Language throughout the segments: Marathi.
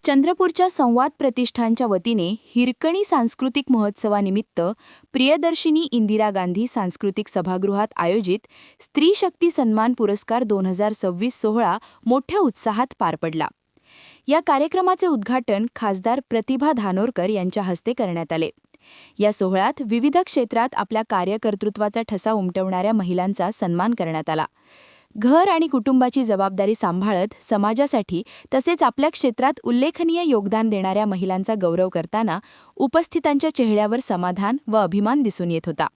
चंद्रपूरच्या संवाद प्रतिष्ठानच्या वतीने हिरकणी सांस्कृतिक महोत्सवानिमित्त प्रियदर्शिनी इंदिरा गांधी सांस्कृतिक सभागृहात आयोजित स्त्री शक्ती सन्मान पुरस्कार 2026 सोहळा मोठ्या उत्साहात पार पडला. या कार्यक्रमाचे उद्घाटन खासदार प्रतिभा धानोरकर यांच्या हस्ते करण्यात आले. या सोहळ्यात विविध क्षेत्रात आपल्या कार्यकर्तृत्वाचा ठसा उमटवणाऱ्या महिलांचा सन्मान करण्यात आला. घर आणि कुटुंबाची जबाबदारी सांभाळत समाजासाठी तसेच आपल्या क्षेत्रात उल्लेखनीय योगदान देणाऱ्या महिलांचा गौरव करताना उपस्थितांच्या चेहऱ्यावर समाधान व अभिमान दिसून येत होता.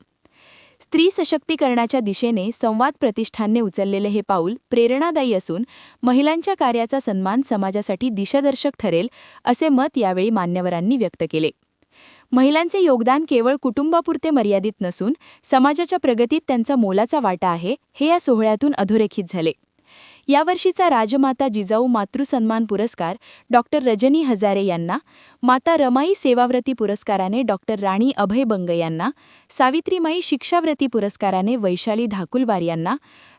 स्त्री सशक्तीकरणाच्या दिशेने संवाद प्रतिष्ठानने उचललेले हे पाऊल प्रेरणादायी असून महिलांच्या कार्याचा सन्मान समाजासाठी दिशादर्शक ठरेल असे मत यावेळी मान्यवरांनी व्यक्त केले. महिलांचे योगदान केवळ कुटुंबापुरते मर्यादित नसून समाजाच्या प्रगतीत त्यांचा मोलाचा वाटा आहे हे या सोहळ्यातून अधोरेखित झाले. यावर्षीचा राजमाता जिजाऊ मातृसन्मान पुरस्कार डॉक्टर रजनी हजारे यांना, माता रमाई सेवाव्रती पुरस्काराने डॉक्टर राणी अभय बंग यांना, सावित्रीमाई शिक्षाव्रती पुरस्काराने वैशाली धाकुलवार यांना,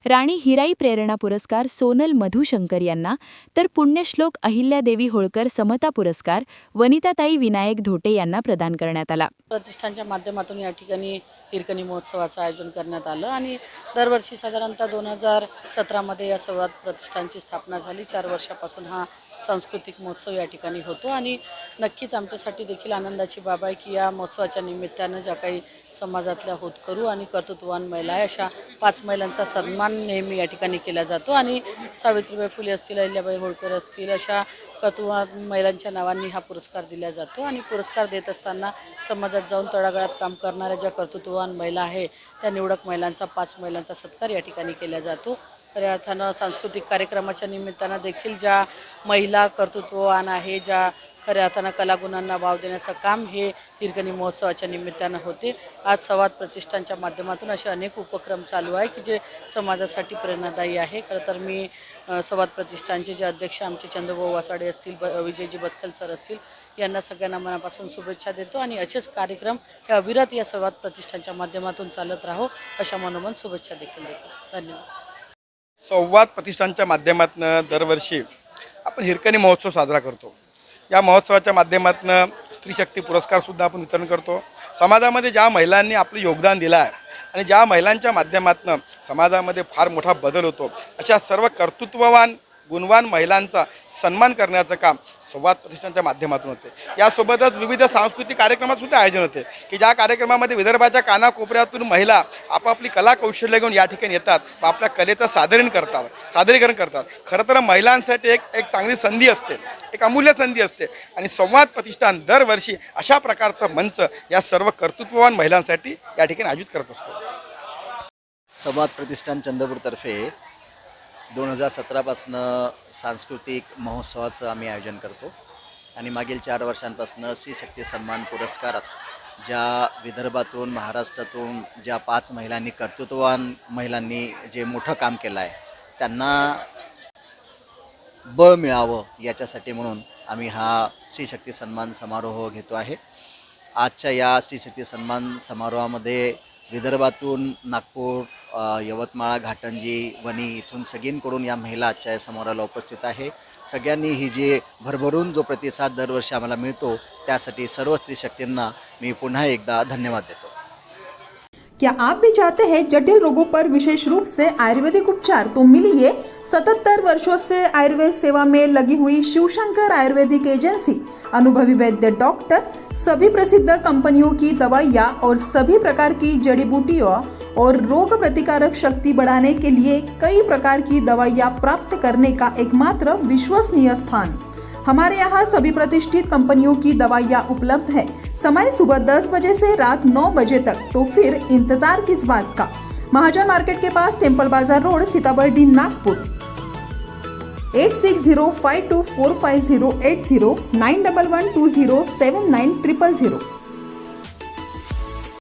राणी हिराई प्रेरणा पुरस्कार सोनल मधुशंकर यांना, तर पुण्यश्लोक अहिल्यादेवी होळकर समता पुरस्कार वनिताताई विनायक धोटे यांना प्रदान करण्यात आला. प्रतिष्ठानच्या माध्यमातून या ठिकाणी हिरकणी महोत्सवाचं आयोजन करण्यात आलं आणि दरवर्षी साधारणतः 2017 या संवाद प्रतिष्ठानची स्थापना झाली. 4 वर्षापासून हा सांस्कृतिक महोत्सव या ठिकाणी होतो आणि नक्कीच आमच्यासाठी देखील आनंदाची बाब आहे की या महोत्सवाच्या निमित्तानं ज्या काही समाजातल्या होतकरू आणि कर्तृत्ववान महिला आहे अशा 5 महिलांचा सन्मान नेहमी या ठिकाणी केला जातो आणि सावित्रीबाई फुले असतील, अहिल्याबाई होळकर असतील अशा कर्तृत्ववान महिलांच्या नावांनी हा पुरस्कार दिला जातो आणि पुरस्कार देत असताना समाजात जाऊन तळागाळात काम करणाऱ्या ज्या कर्तृत्ववान महिला आहे त्या निवडक महिलांचा 5 महिलांचा सत्कार या ठिकाणी केला जातो. खऱ्या अर्थानं सांस्कृतिक कार्यक्रमाच्या निमित्तानं देखील ज्या महिला कर्तृत्ववान आहे, ज्या खऱ्या अर्थानं कलागुणांना वाव देण्याचं काम हे हिरकणी महोत्सवाच्या निमित्तानं होते. आज संवाद प्रतिष्ठानच्या माध्यमातून असे अनेक उपक्रम चालू आहे की जे समाजासाठी प्रेरणादायी आहे. खरं तर मी संवाद प्रतिष्ठानचे जे अध्यक्ष आमचे चंद्रभाऊ वासाडे असतील, विजयजी बदखल सर असतील यांना सगळ्यांना मनापासून शुभेच्छा देतो आणि असेच कार्यक्रम हे अविरत या संवाद प्रतिष्ठानच्या माध्यमातून चालत राहो अशा मनोमन शुभेच्छा देखील देतो. धन्यवाद. संवाद प्रतिष्ठानच्या माध्यमातून दरवर्षी आपण हिरकणी महोत्सव साजरा करतो. या महोत्सवाच्या माध्यमातून स्त्रीशक्ती पुरस्कारसुद्धा आपण वितरण करतो. समाजामध्ये ज्या महिलांनी आपलं योगदान दिलं आहे आणि ज्या महिलांच्या माध्यमातून समाजामध्ये फार मोठा बदल होतो अशा सर्व कर्तृत्ववान गुणवान महिलांचा सन्मान करण्याचं काम संवाद प्रतिष्ठानच्या माध्यमातून होते. यासोबतच विविध सांस्कृतिक कार्यक्रमातसुद्धा आयोजन होते की ज्या कार्यक्रमामध्ये विदर्भाच्या कानाकोपऱ्यातून महिला आपापली कला कौशल्य घेऊन या ठिकाणी येतात व आपल्या कलेचं सादरीकरण करतात. खरं तर महिलांसाठी एक चांगली संधी असते, एक अमूल्य संधी असते आणि संवाद प्रतिष्ठान दरवर्षी अशा प्रकारचं मंच या सर्व कर्तृत्ववान महिलांसाठी या ठिकाणी आयोजित करत असतो. संवाद प्रतिष्ठान चंद्रपूरतर्फे 2017 सांस्कृतिक महोत्सवाचं आम्ही आयोजन करतो आणि मागील 4 वर्षांपासून स्त्री शक्ती सन्मान पुरस्कारात ज्या विदर्भातून महाराष्ट्रातून ज्या 5 महिलांनी कर्तृत्ववान महिलांनी जे मोठं काम केलं आहे त्यांना बळ मिळावं याच्यासाठी म्हणून आम्ही हा स्त्री शक्ती सन्मान समारोह घेतो आहे. आजच्या या स्त्री शक्ती सन्मान समारोहामध्ये विदर्भातून नागपूर, यवतमाळ, घाटंजी, वणी इथून सगळींकडून या महिला आजच्या समारोहाला उपस्थित आहे. सगळ्यांनी ही जी भरभरून जो प्रतिसाद दरवर्षी आम्हाला मिळतो त्यासाठी सर्व स्त्री शक्तींना मी पुन्हा एकदा धन्यवाद देतो. क्या आप भी चाहते हैं जटिल रोगों पर विशेष रूप से आयुर्वेदिक उपचार? तो मिलिए 77 वर्षों से आयुर्वेद सेवा में लगी हुई शिवशंकर आयुर्वेदिक एजेंसी, अनुभवी वैद्य डॉक्टर, सभी प्रसिद्ध कंपनियों की दवाइयाँ और सभी प्रकार की जड़ी बूटियों और रोग प्रतिकारक शक्ति बढ़ाने के लिए कई प्रकार की दवाइयाँ प्राप्त करने का एकमात्र विश्वसनीय स्थान. हमारे यहाँ सभी प्रतिष्ठित कंपनियों की दवाइयाँ उपलब्ध है. समय सुबह 10 बजे से रात 9 बजे तक. तो फिर इंतजार किस बात का? महाजन मार्केट के पास टेम्पल बाजार रोड, सीताबर्डी, नागपुर. 8605245080 9112079000.